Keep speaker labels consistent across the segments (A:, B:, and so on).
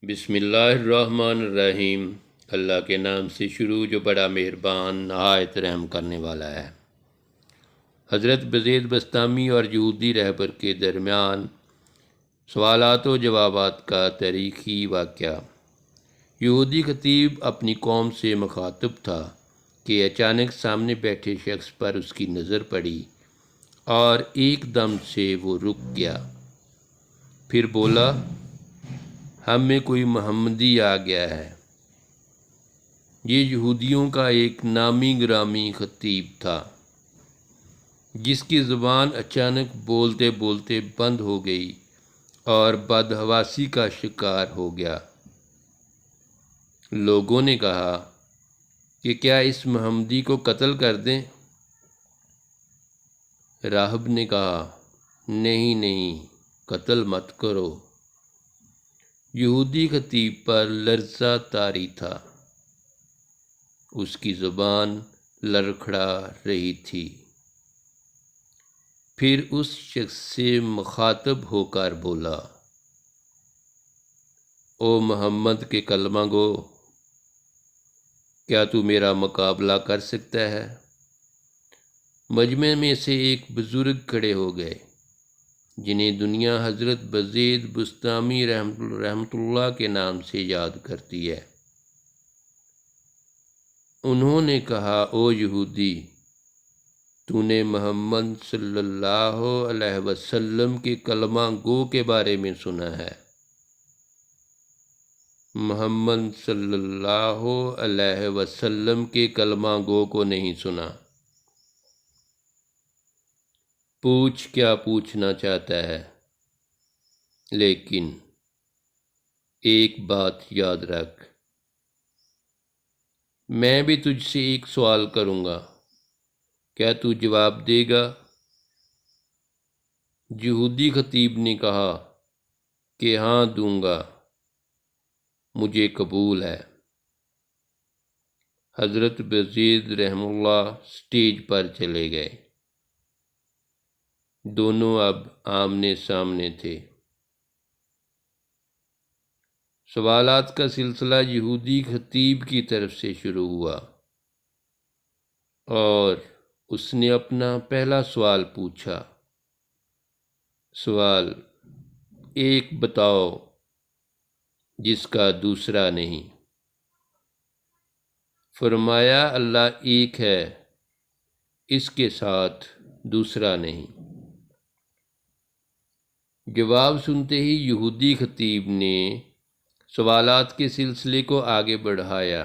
A: بسم اللہ الرحمن الرحیم۔ اللہ کے نام سے شروع جو بڑا مہربان نہایت رحم کرنے والا ہے۔ حضرت بزید بسطامی اور یہودی رہبر کے درمیان سوالات و جوابات کا تاریخی واقعہ۔ یہودی خطیب اپنی قوم سے مخاطب تھا کہ اچانک سامنے بیٹھے شخص پر اس کی نظر پڑی اور ایک دم سے وہ رک گیا۔ پھر بولا، ہم میں کوئی محمدی آ گیا ہے۔ یہ یہودیوں کا ایک نامی گرامی خطیب تھا جس کی زبان اچانک بولتے بولتے بند ہو گئی اور بدحواسی کا شکار ہو گیا۔ لوگوں نے کہا کہ کیا اس محمدی کو قتل کر دیں؟ راہب نے کہا، نہیں، قتل مت کرو۔ یہودی خطیب پر لرزہ طاری تھا، اس کی زبان لڑکھڑا رہی تھی۔ پھر اس شخص سے مخاطب ہو کر بولا، او محمد کے کلمہ گو، کیا تو میرا مقابلہ کر سکتا ہے؟ مجمع میں سے ایک بزرگ کھڑے ہو گئے جنہیں دنیا حضرت بزید بسطامی رحمۃ اللہ کے نام سے یاد کرتی ہے۔ انہوں نے کہا، او یہودی، تو نے محمد صلی اللہ علیہ وسلم کے کلمہ گو کے بارے میں سنا ہے؟ محمد صلی اللہ علیہ وسلم کے کلمہ گو کو نہیں سنا۔ پوچھ کیا پوچھنا چاہتا ہے، لیکن ایک بات یاد رکھ، میں بھی تجھ سے ایک سوال کروں گا، کیا تو جواب دے گا؟ یہودی خطیب نے کہا کہ ہاں دوں گا، مجھے قبول ہے۔ حضرت بزید رحمہ اللہ سٹیج پر چلے گئے۔ دونوں اب آمنے سامنے تھے۔ سوالات کا سلسلہ یہودی خطیب کی طرف سے شروع ہوا اور اس نے اپنا پہلا سوال پوچھا۔ سوال ایک بتاؤ جس کا دوسرا نہیں۔ فرمایا، اللہ ایک ہے، اس کے ساتھ دوسرا نہیں۔ جواب سنتے ہی یہودی خطیب نے سوالات کے سلسلے کو آگے بڑھایا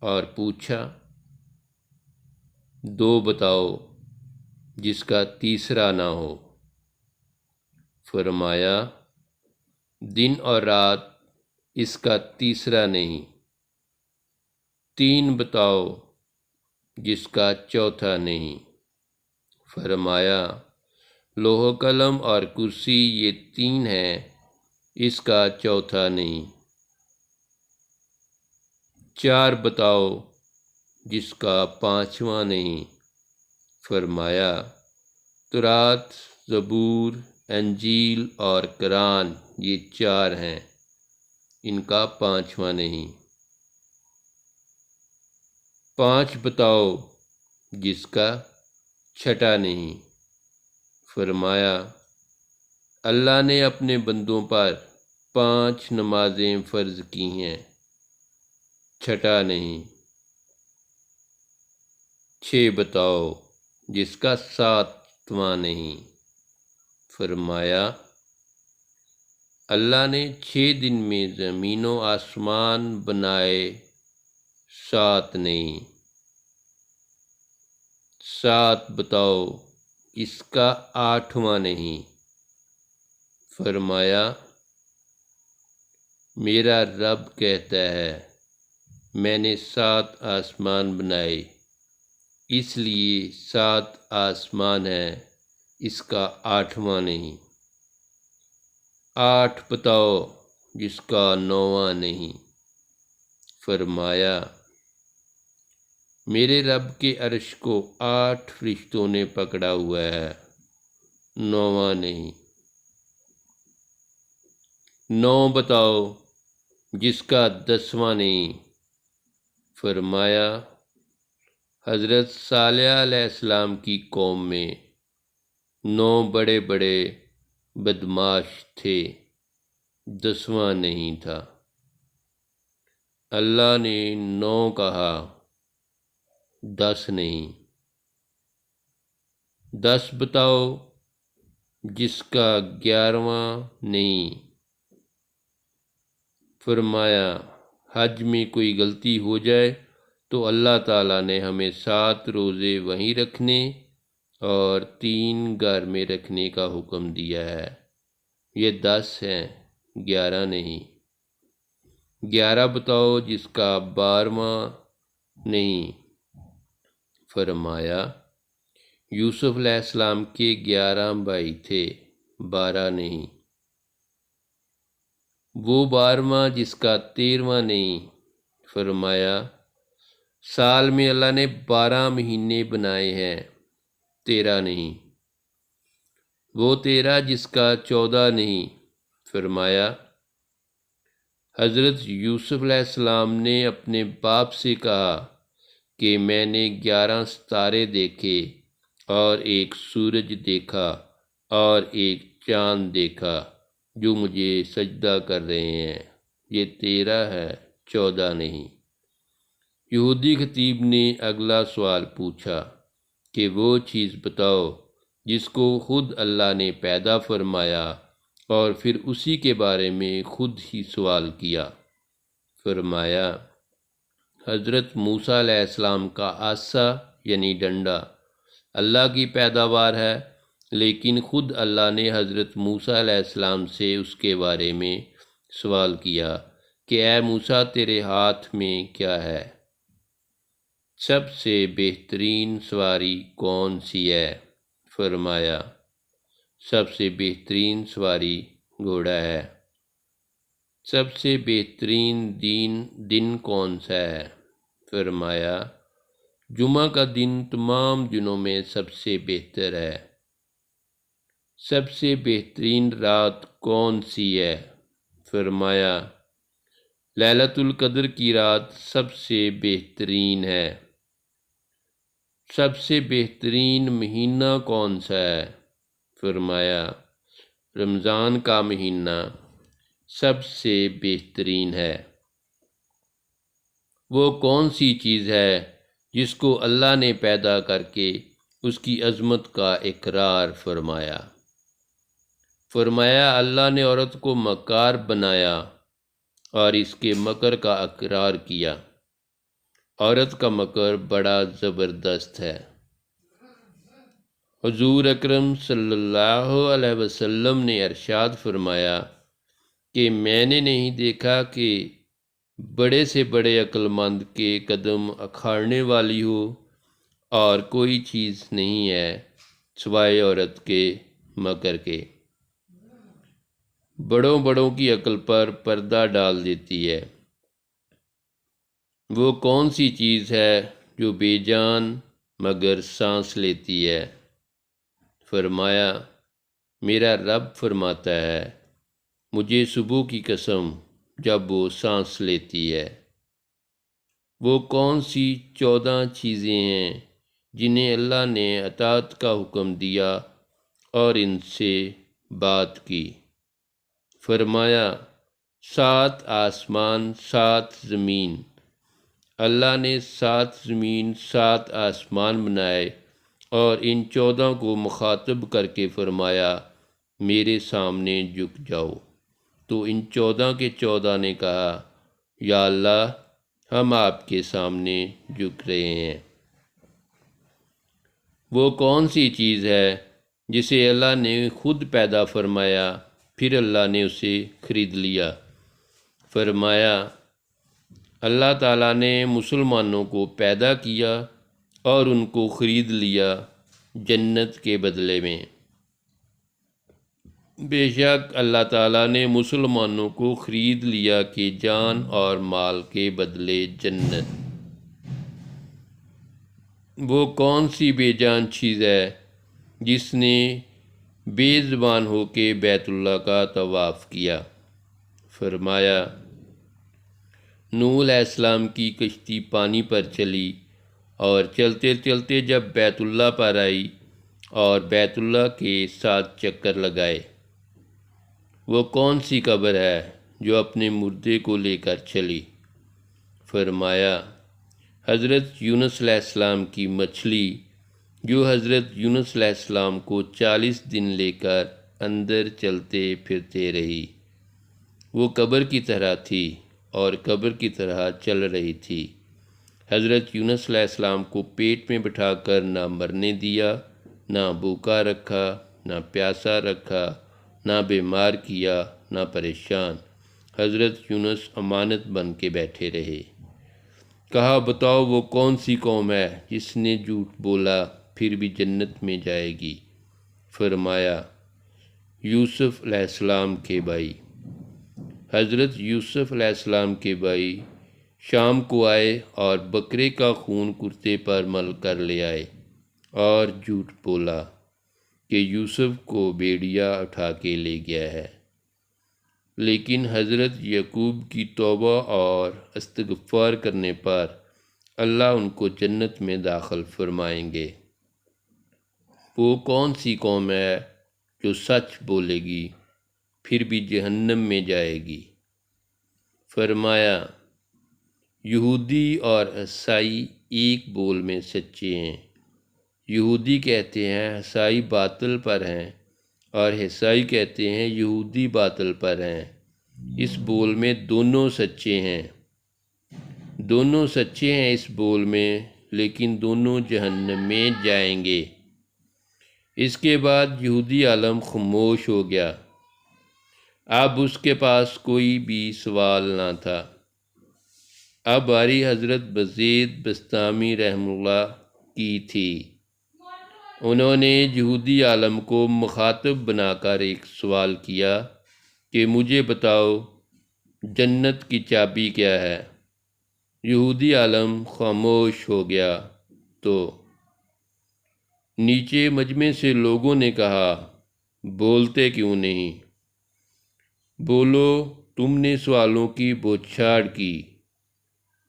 A: اور پوچھا، دو بتاؤ جس کا تیسرا نہ ہو۔ فرمایا، دن اور رات اس کا تیسرا نہیں۔ تین بتاؤ جس کا چوتھا نہیں۔ فرمایا، لوح و قلم اور کرسی یہ تین ہیں، اس کا چوتھا نہیں۔ چار بتاؤ جس کا پانچواں نہیں۔ فرمایا، تورات، زبور، انجیل اور قرآن یہ چار ہیں، ان کا پانچواں نہیں۔ پانچ بتاؤ جس کا چھٹا نہیں۔ فرمایا، اللہ نے اپنے بندوں پر 5 نمازیں فرض کی ہیں، چھٹا نہیں۔ 6 بتاؤ جس کا 7واں نہیں۔ فرمایا، اللہ نے 6 دن میں زمین و آسمان بنائے، 7 نہیں۔ 7 بتاؤ اس کا 8واں نہیں۔ فرمایا، میرا رب کہتا ہے، میں نے 7 آسمان بنائے، اس لیے 7 آسمان ہیں، اس کا 8واں نہیں۔ 8 بتاؤ جس کا 9واں نہیں۔ فرمایا، میرے رب کے عرش کو 8 فرشتوں نے پکڑا ہوا ہے، 9واں نہیں۔ 9 بتاؤ جس کا 10واں نہیں؟ فرمایا حضرت صالح علیہ السلام کی قوم میں 9 بڑے بڑے بدماش تھے، 10واں نہیں تھا۔ اللہ نے 9 کہا، 10 نہیں۔ 10 بتاؤ جس کا 11واں نہیں؟ فرمایا حج میں کوئی غلطی ہو جائے تو اللہ تعالیٰ نے ہمیں 7 روزے وہیں رکھنے اور 3 گھر میں رکھنے کا حکم دیا ہے۔ یہ 10 ہیں، 11 نہیں۔ 11 بتاؤ جس کا 12واں نہیں؟ فرمایا یوسف علیہ السلام کے 11 بھائی تھے، 12 نہیں۔ وہ 12واں جس کا 13واں نہیں؟ فرمایا سال میں اللہ نے 12 مہینے بنائے ہیں، 13 نہیں۔ وہ 13 جس کا 14 نہیں؟ فرمایا حضرت یوسف علیہ السلام نے اپنے باپ سے کہا کہ میں نے 11 ستارے دیکھے اور ایک سورج دیکھا اور ایک چاند دیکھا جو مجھے سجدہ کر رہے ہیں، یہ 13 ہے، 14 نہیں۔ یہودی خطیب نے اگلا سوال پوچھا کہ وہ چیز بتاؤ جس کو خود اللہ نے پیدا فرمایا اور پھر اسی کے بارے میں خود ہی سوال کیا۔ فرمایا حضرت موسیٰ علیہ السلام کا عصا یعنی ڈنڈا اللہ کی پیداوار ہے، لیکن خود اللہ نے حضرت موسیٰ علیہ السلام سے اس کے بارے میں سوال کیا کہ اے موسیٰ تیرے ہاتھ میں کیا ہے؟ سب سے بہترین سواری کون سی ہے؟ فرمایا سب سے بہترین سواری گھوڑا ہے۔ سب سے بہترین دن کون سا ہے؟ فرمایا جمعہ کا دن تمام دنوں میں سب سے بہتر ہے۔ سب سے بہترین رات کون سی ہے؟ فرمایا لیلۃ القدر کی رات سب سے بہترین ہے۔ سب سے بہترین مہینہ کون سا ہے؟ فرمایا رمضان کا مہینہ سب سے بہترین ہے۔ وہ کون سی چیز ہے جس کو اللہ نے پیدا کر کے اس کی عظمت کا اقرار فرمایا؟ فرمایا اللہ نے عورت کو مکار بنایا اور اس کے مکر کا اقرار کیا۔ عورت کا مکر بڑا زبردست ہے۔ حضور اکرم صلی اللہ علیہ وسلم نے ارشاد فرمایا کہ میں نے نہیں دیکھا کہ بڑے سے بڑے عقل مند کے قدم اکھاڑنے والی ہو، اور کوئی چیز نہیں ہے سوائے عورت کے مکر کے۔ بڑوں کی عقل پر پردہ ڈال دیتی ہے۔ وہ کون سی چیز ہے جو بے جان مگر سانس لیتی ہے؟ فرمایا میرا رب فرماتا ہے مجھے صبح کی قسم جب وہ سانس لیتی ہے۔ وہ کون سی 14 چیزیں ہیں جنہیں اللہ نے اطاعت کا حکم دیا اور ان سے بات کی؟ فرمایا 7 آسمان 7 زمین۔ اللہ نے 7 زمین 7 آسمان بنائے اور ان 14 کو مخاطب کر کے فرمایا میرے سامنے جھک جاؤ، تو ان 14 کے 14 نے کہا یا اللہ ہم آپ کے سامنے جھک رہے ہیں۔ وہ کون سی چیز ہے جسے اللہ نے خود پیدا فرمایا پھر اللہ نے اسے خرید لیا؟ فرمایا اللہ تعالیٰ نے مسلمانوں کو پیدا کیا اور ان کو خرید لیا جنت کے بدلے میں۔ بے شک اللہ تعالیٰ نے مسلمانوں کو خرید لیا کہ جان اور مال کے بدلے جنت۔ وہ کون سی بے جان چیز ہے جس نے بے زبان ہو کے بیت اللہ کا طواف کیا؟ فرمایا نوح علیہ السلام کی کشتی پانی پر چلی اور چلتے چلتے جب بیت اللہ پر آئی اور بیت اللہ کے 7 چکر لگائے۔ وہ کون سی قبر ہے جو اپنے مردے کو لے کر چلی؟ فرمایا، حضرت یونس علیہ السلام کی مچھلی جو حضرت یونس علیہ السلام کو 40 دن لے کر اندر چلتے پھرتے رہی۔ وہ قبر کی طرح تھی اور قبر کی طرح چل رہی تھی۔ حضرت یونس علیہ السلام کو پیٹ میں بٹھا کر نہ مرنے دیا، نہ بھوکا رکھا، نہ پیاسا رکھا، نہ بیمار کیا، نہ پریشان۔ حضرت یونس امانت بن کے بیٹھے رہے۔ کہا، بتاؤ وہ کون سی قوم ہے جس نے جھوٹ بولا پھر بھی جنت میں جائے گی؟ فرمایا، یوسف علیہ السلام کے بھائی۔ حضرت یوسف علیہ السلام کے بھائی شام کو آئے اور بکرے کا خون کرتے پر مل کر لے آئے اور جھوٹ بولا کہ یوسف کو بھیڑیا اٹھا کے لے گیا ہے۔ لیکن حضرت یعقوب کی توبہ اور استغفار کرنے پر اللہ ان کو جنت میں داخل فرمائیں گے۔ وہ کون سی قوم ہے جو سچ بولے گی پھر بھی جہنم میں جائے گی؟ فرمایا، یہودی اور عیسائی ایک بول میں سچے ہیں۔ یہودی کہتے ہیں عیسائی باطل پر ہیں اور عیسائی کہتے ہیں یہودی باطل پر ہیں۔ اس بول میں دونوں سچے ہیں۔ دونوں سچے ہیں اس بول میں، لیکن دونوں جہنم میں جائیں گے۔ اس کے بعد یہودی عالم خاموش ہو گیا۔ اب اس کے پاس کوئی بھی سوال نہ تھا۔ اب باری حضرت بزید بسطامی رحمہ اللہ کی تھی۔ انہوں نے یہودی عالم کو مخاطب بنا کر ایک سوال کیا کہ مجھے بتاؤ جنت کی چابی کیا ہے؟ یہودی عالم خاموش ہو گیا تو نیچے مجمع سے لوگوں نے کہا، بولتے کیوں نہیں؟ بولو، تم نے سوالوں کی بوچھاڑ کی۔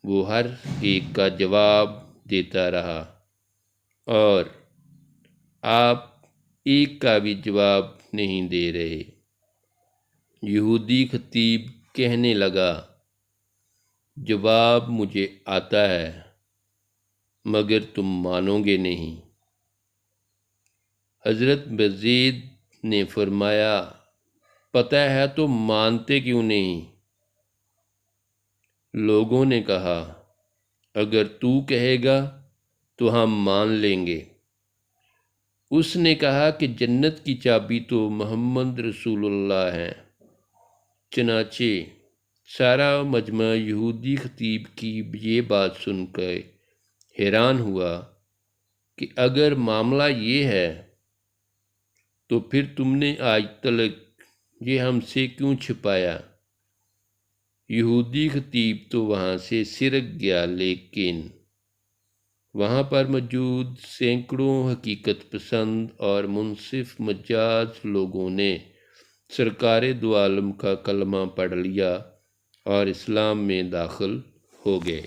A: وہ ہر ایک کا جواب دیتا رہا اور آپ ایک کا بھی جواب نہیں دے رہے۔ یہودی خطیب کہنے لگا، جواب مجھے آتا ہے مگر تم مانو گے نہیں۔ حضرت بزید نے فرمایا، پتہ ہے تو مانتے کیوں نہیں؟ لوگوں نے کہا، اگر تو کہے گا تو ہم مان لیں گے۔ اس نے کہا کہ جنت کی چابی تو محمد رسول اللہ ہیں۔ چنانچہ سارا مجمع یہودی خطیب کی یہ بات سن کر حیران ہوا کہ اگر معاملہ یہ ہے تو پھر تم نے آج تلک یہ ہم سے کیوں چھپایا؟ یہودی خطیب تو وہاں سے سرک گیا، لیکن وہاں پر موجود سینکڑوں حقیقت پسند اور منصف مجاز لوگوں نے سرکار دو عالم کا کلمہ پڑھ لیا اور اسلام میں داخل ہو گئے۔